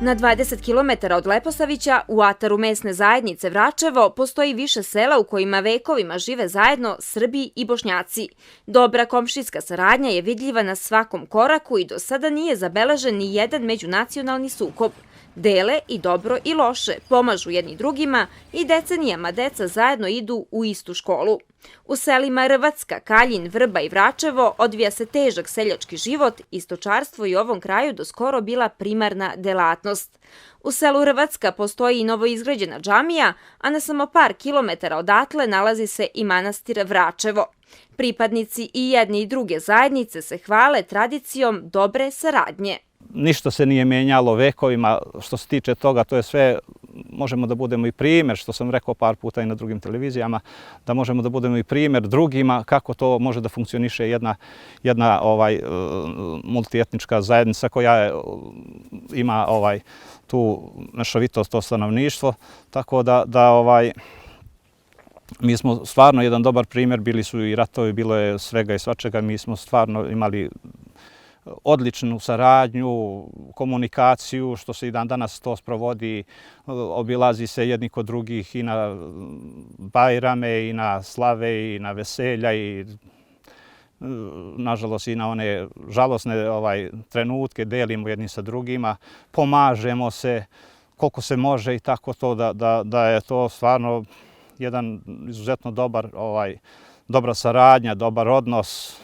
Na 20 km od Leposavića, u ataru mesne zajednice Vračevo, postoji više sela u kojima vekovima žive zajedno Srbi i Bošnjaci. Dobra komšijska saradnja je vidljiva na svakom koraku i do sada nije zabeležen ni jedan međunacionalni sukob. Dele i dobro i loše, pomažu jedni drugima i decenijama deca zajedno idu u istu školu. U selima Rvacka, Kaljin, Vrba i Vračevo odvija se težak seljački život i stočarstvo je u ovom kraju do skoro bila primarna delatnost. U selu Rvacka postoji i novoizgrađena džamija, a na samo par kilometara odatle nalazi se i manastir Vračevo. Pripadnici i jedne i druge zajednice se hvale tradicijom dobre saradnje. Ništa se nije mijenjalo vekovima što se tiče toga, to je sve, možemo da budemo i primjer, što sam rekao par puta i na drugim televizijama, da možemo da budemo i primjer drugima kako to može da funkcioniše jedna multietnička zajednica koja ima tu mešovitost, to stanovništvo, tako da mi smo stvarno jedan dobar primjer, bili su i ratovi, bilo je svega i svačega, mi smo stvarno imali odličnu saradnju, komunikaciju, što se i dan danas to sprovodi, obilazi se jedni kod drugih i na Bajrame, i na slave, i na veselja, i nažalost i na one žalosne trenutke delimo jedni sa drugima, pomažemo se koliko se može i tako to da je to stvarno jedan izuzetno dobra saradnja, dobar odnos.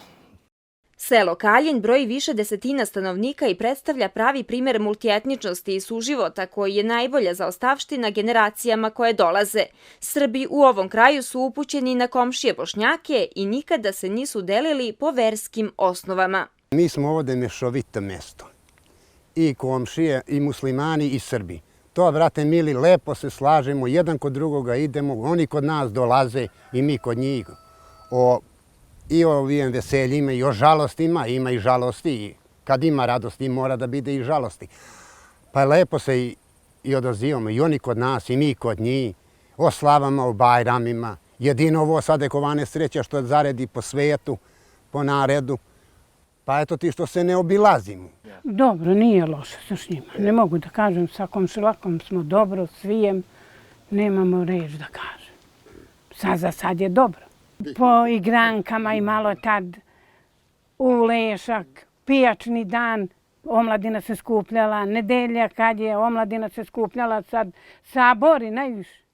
Selo Kaljin broji više desetina stanovnika i predstavlja pravi primjer multietničnosti i suživota koji je najbolja zaostavština generacijama koje dolaze. Srbi u ovom kraju su upućeni na komšije Bošnjake i nikada se nisu delili po verskim osnovama. Mi smo ovdje mešovito mesto. I komšije, i muslimani, i Srbi. To, brate mili, lepo se slažemo, jedan kod drugoga idemo, oni kod nas dolaze i mi kod njih. I o ovim veseljima i o žalostima, ima i žalosti. Kad ima radosti, mora da bude i žalosti. Pa lepo se i odazivamo, i oni kod nas, i mi kod njih, o slavama, o bajramima. Jedino ovo sadekovane sreća što zaredi po svetu, po naredu. Pa eto ti što se ne obilazimo. Dobro, nije loše sa s njima. Ne mogu da kažem, sa komšilakom smo dobro, svijem, nemamo reč da kažem. Za sad je dobro. Po igrankama i malo tad u Lešak, pijačni dan, omladina se skupljala, nedelja kad je omladina se skupljala, sad sabori najviše.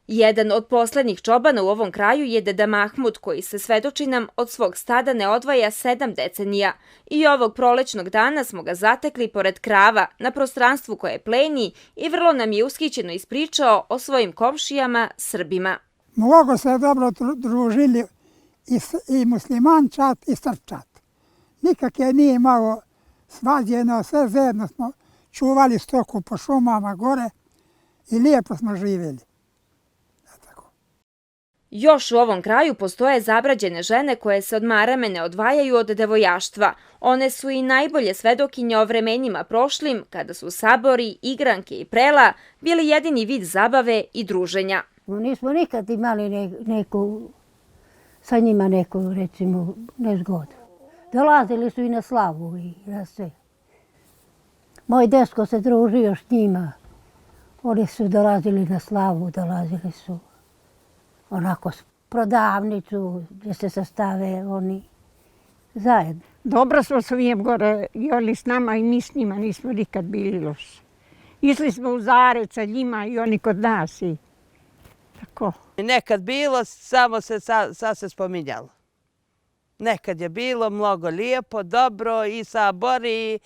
Jedan od poslednjih čobana u ovom kraju je deda Mahmud, koji se, svedoči nam, od svog stada ne odvaja 7 decenija. I ovog prolećnog dana smo ga zatekli pored krava, na prostranstvu koje pleni, i vrlo nam je ushićeno ispričao o svojim komšijama Srbima. Mnogo se dobro družili i muslimančat i srpčat. Nikak je nije imalo svađeno, sve zajedno smo čuvali stoku po šumama gore i lijepo smo živjeli. Još u ovom kraju postoje zabrađene žene koje se od marame ne odvajaju od devojaštva. One su i najbolje svedokinje o vremenima prošlim, kada su sabori, igranke i prela bili jedini vid zabave i druženja. Nismo nikad imali sa njima neku, recimo, nezgodu. Dolazili su i na slavu i na sve. Moj desko se družio s njima. Oni su dolazili na slavu, dolazili su onako prodavnicu gdje se sastave oni zajedno. Dobro smo svijem gore i oni s nama i mi s njima nismo nikad bili loši. Išli smo u Zarec sa njima i oni kod nas i tako. Nekad bilo, samo sad se spominjalo. Nekad je bilo mnogo lijepo, dobro i sabori.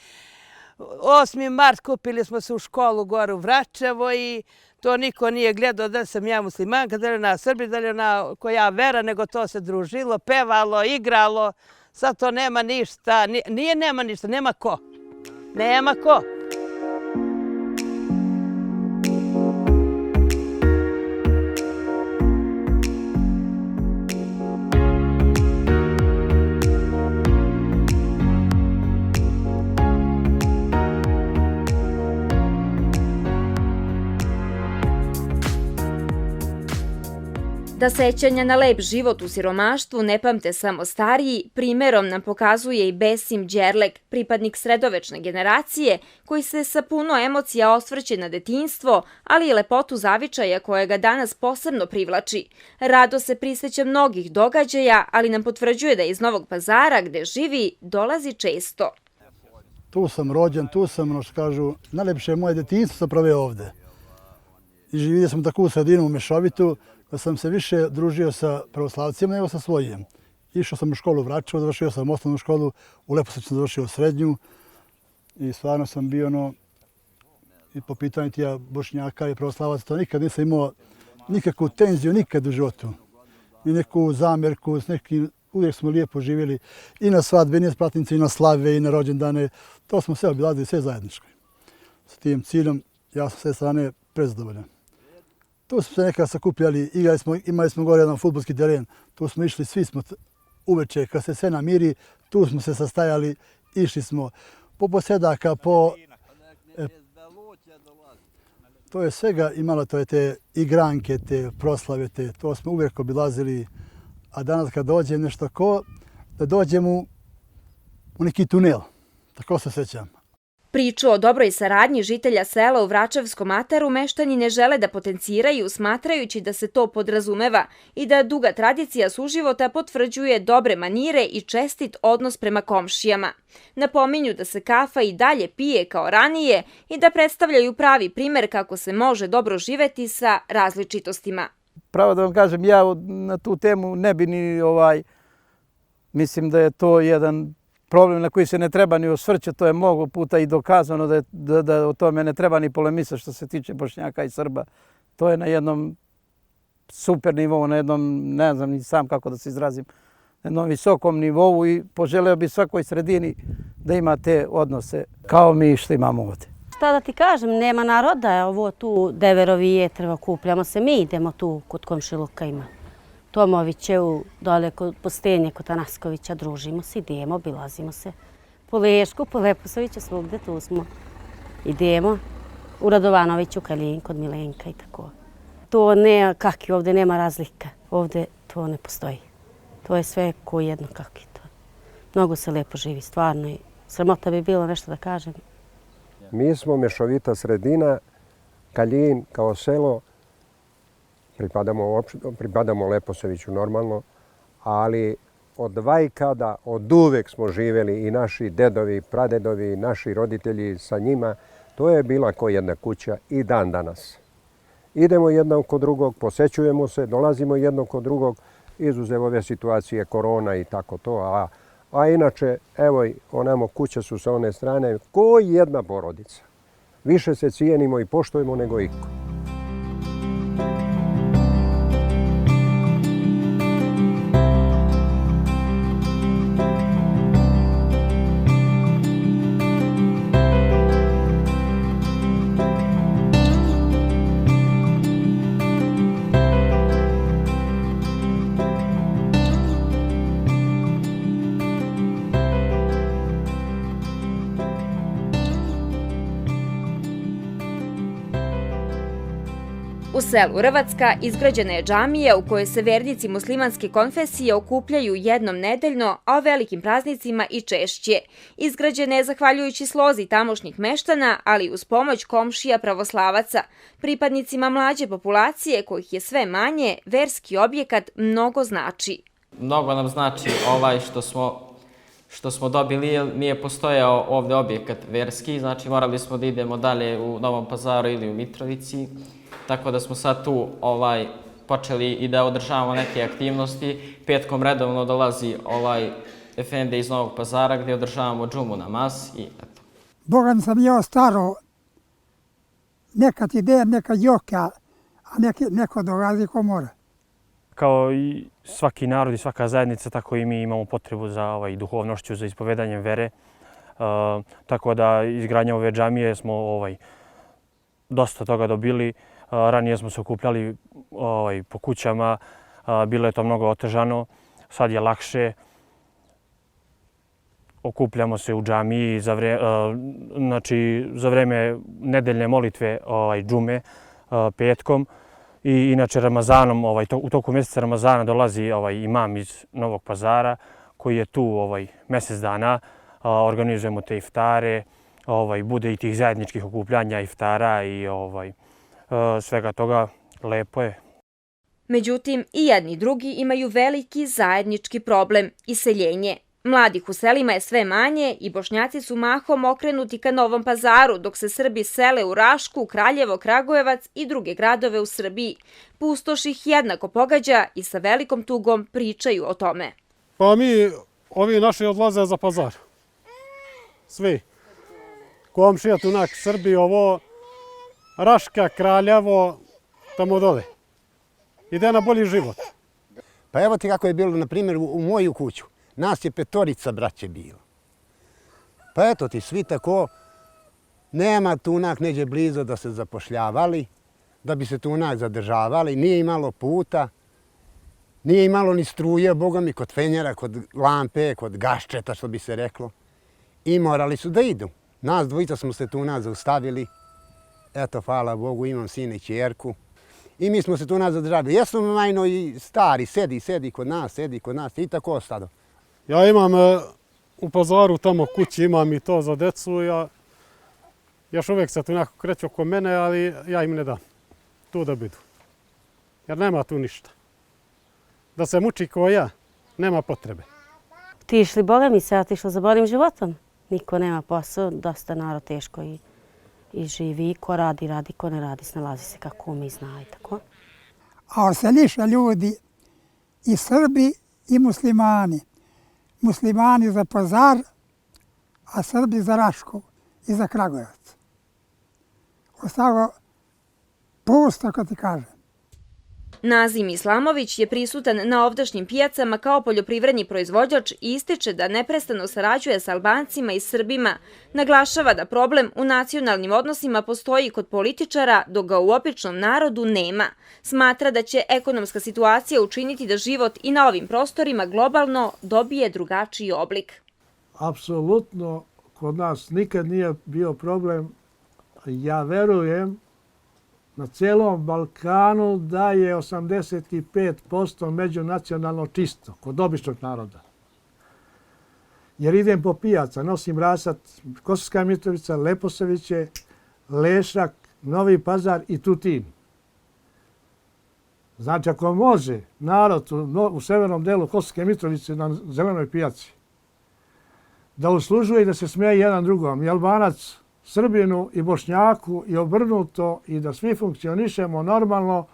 8. mart kupili smo se u školu gore u Vračevo i to niko nije gledao da li sam ja muslimanka, da li ona Srbi, da li ona koja vera, nego to se družilo, pevalo, igralo. Sad to nema ništa, nema ništa, nema ko. Nema ko. Da sećanja na lep život u siromaštvu ne pamte samo stariji, primerom nam pokazuje i Besim Đerlek, pripadnik sredovečne generacije, koji se sa puno emocija osvrće na detinjstvo, ali i lepotu zavičaja koja ga danas posebno privlači. Rado se prisjeća mnogih događaja, ali nam potvrđuje da iz Novog Pazara, gde živi, dolazi često. Tu sam rođen, tu sam, ono što kažu, najlepše moje detinjstvo sam proveo ovde. I živio sam takvu sredinu u Mešovitu, da sam se više družio sa pravoslavcima nego sa svojim. Išao sam u školu u Vračevo, završio sam osnovnu školu, u Leposaviću sam završio srednju i stvarno sam bio i po pitanju tija Bošnjaka i pravoslavaca, to nikad nisam imao nikakvu tenziju, nikad u životu. I neku zamjerku, uvijek smo lijepo živjeli i na svadbe, i na spratnice, i na slave, i na rođendane. To smo sve obilazili, sve zajedničko. S tim ciljom ja sam s te strane prezadovoljan. Tu smo se nekada sakupljali, imali smo gore jedan fudbalski teren, tu smo išli, svi smo uveče, kad se sve namiri, tu smo se sastajali, išli smo po posedaka, to je svega imalo, to je te igranke, te proslave, to smo uvijek obilazili, a danas kad dođe nešto da dođem u neki tunel, tako se sjećam. Priču o dobroj saradnji žitelja sela u Vračevskom ataru meštani ne žele da potenciraju, smatrajući da se to podrazumeva i da duga tradicija suživota potvrđuje dobre manire i čestit odnos prema komšijama. Napominju da se kafa i dalje pije kao ranije i da predstavljaju pravi primer kako se može dobro živeti sa različitostima. Pravo da vam kažem, ja na tu temu ne bi ni mislim da je to jedan problem na koji se ne treba ni osvrćati, to je mnogo puta i dokazano da o tome ne treba ni polemisati što se tiče Bošnjaka i Srba. To je na jednom super nivou, na jednom, ne znam ni sam kako da se izrazim, na jednom visokom nivou i poželeo bi svakoj sredini da ima te odnose kao mi što imamo ovdje. Šta da ti kažem, nema naroda, ovo tu Deverovi jetrva, kupljamo se, mi idemo tu kod komšiluka ima. Tomovićevu, dole kod Postenje, kod Tanaskovića, družimo se, idemo, obilazimo se. Po Lešku, po Leposaviću, svugde tu smo. Idemo u Radovanoviću, Kaljin, kod Milenka i tako. To ne, kaki, ovdje nema razlika, ovdje to ne postoji. To je sve ko jedno kaki to. Mnogo se lepo živi, stvarno i sramota bi bilo nešto da kažem. Mi smo mešovita sredina, Kaljin kao selo, pripadamo Leposaviću normalno, ali od vajkada, od uvek smo živjeli i naši dedovi, pradedovi, naši roditelji sa njima. To je bila ko jedna kuća i dan danas. Idemo jednog kod drugog, posećujemo se, dolazimo jednog kod drugog, izuzev ove situacije, korona i tako to. A inače, evo, onamo kuće su sa one strane, ko jedna porodica. Više se cijenimo i poštujemo nego iko. U selu Rvacka izgrađena je džamija u kojoj se vernici muslimanske konfesije okupljaju jednom nedeljno, a o velikim praznicima i češće. Izgrađena je zahvaljujući slozi tamošnjih meštana, ali uz pomoć komšija pravoslavaca. Pripadnicima mlađe populacije, kojih je sve manje, verski objekat mnogo znači. Mnogo nam znači što smo dobili, jer nije postojao ovdje objekat verski, znači morali smo da idemo dalje u Novom Pazaru ili u Mitrovici. Tako da smo sad tu počeli i da održavamo neke aktivnosti. Petkom redovno dolazi efende iz Novog Pazara gdje održavamo džumu namaz i eto. Bogan sam ja staro, nekad ide, nekad joka, a neko dolazi ko mora. Kao i svaki narod i svaka zajednica, tako i mi imamo potrebu za duhovnošću, za ispovedanjem vere. Tako da izgradnja ove džamije smo dosta toga dobili. Ranije smo se okupljali po kućama, bilo je to mnogo otežano, sad je lakše. Okupljamo se u džamiji za vreme nedeljne molitve džume petkom I inače Ramazanom, u toku mjeseca Ramazana dolazi imam iz Novog Pazara koji je tu mjesec dana. Organizujemo te iftare, bude i tih zajedničkih okupljanja iftara i svega toga. Lepo je. Međutim, i jedni i drugi imaju veliki zajednički problem – iseljenje. Mladih u selima je sve manje i Bošnjaci su mahom okrenuti ka Novom Pazaru, dok se Srbi sele u Rašku, Kraljevo, Kragujevac i druge gradove u Srbiji. Pustoš ih jednako pogađa i sa velikom tugom pričaju o tome. Pa ovi naši odlaze za Pazar. Svi. Komšija tu nak Srbi, ovo Raška, Kraljevo, tamo dole. Ide na bolji život. Pa evo ti kako je bilo, na primjer, u moju kuću. Nas je 5 braće bilo. Pa eto ti, svi tako, nema tunak neđe blizu da se zapošljavali, da bi se tunak zadržavali, nije imalo puta, nije imalo ni struje, boga mi, kod fenjera, kod lampe, kod gaščeta, što bi se reklo. I morali su da idu. Nas dvojica smo se tunak zaustavili. Eto, hvala Bogu, imam sina i ćerku. I mi smo se tu nas zadržali. Jesmo majno i stari, sedi kod nas i tako ostado. Ja imam u Pazaru tamo kući, imam i to za decu. Još uvijek se tu nekako kreću oko mene, ali ja im ne dam tu da bidu. Jer nema tu ništa. Da se muči ko ja, nema potrebe. Ti išli, Boga mi se, otišlo za boljim životom. Niko nema posao, dosta narod teško i živi. Ko radi, ko ne radi, snalazi se kako mi zna i tako. A oseliša ljudi i Srbi i muslimani. Muslimani za Pazar, a Srbi za Rašku i za Kragujevac. Ostalo pusto, kad ti kažem. Nazim Islamović je prisutan na ovdašnjim pijacama kao poljoprivredni proizvođač i ističe da neprestano sarađuje s Albancima i Srbima. Naglašava da problem u nacionalnim odnosima postoji kod političara, dok ga u običnom narodu nema. Smatra da će ekonomska situacija učiniti da život i na ovim prostorima globalno dobije drugačiji oblik. Apsolutno kod nas nikad nije bio problem. Ja verujem na cijelom Balkanu da je 85% međunacionalno čisto kod običnog naroda. Jer idem po pijaca, nosim rasat Kosovska Mitrovica, Leposaviće, Lešak, Novi Pazar i Tutin. Znači, ako može narod u severnom delu Kosovske Mitrovice na zelenoj pijaci da uslužuje i da se smeje jedan drugom, i Albanac Srbinu i Bošnjaku i obrnuto i da svi funkcionišemo normalno,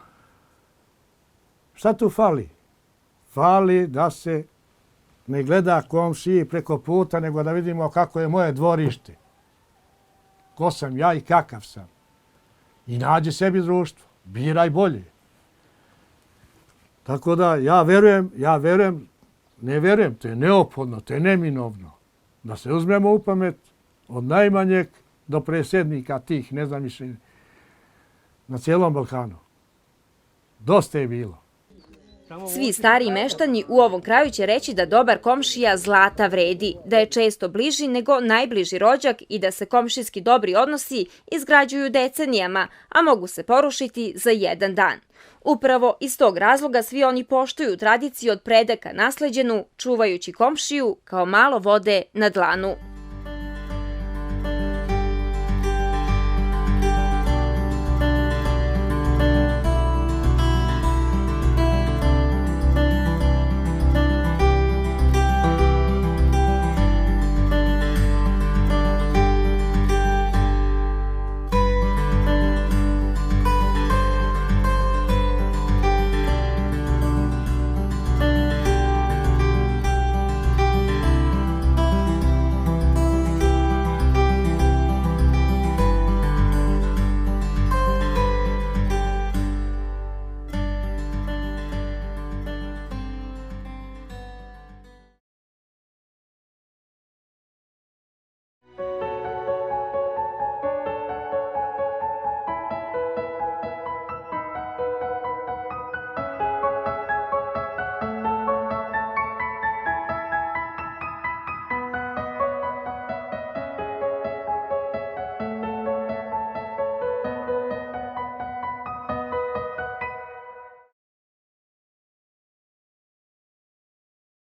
šta tu fali? Fali da se ne gleda komšiji preko puta, nego da vidimo kako je moje dvorište. Ko sam ja i kakav sam. I nađi sebi društvo. Biraj bolje. Tako da ja verujem, ne verujem, to je neophodno, to je neminovno. Da se uzmemo u pamet od najmanjeg do predsjednika tih, ne znam više, na cijelom Balkanu. Dosta je bilo. Svi stariji meštani u ovom kraju će reći da dobar komšija zlata vredi, da je često bliži nego najbliži rođak i da se komšijski dobri odnosi izgrađuju decenijama, a mogu se porušiti za jedan dan. Upravo iz tog razloga svi oni poštuju tradiciju od predaka nasleđenu, čuvajući komšiju kao malo vode na dlanu.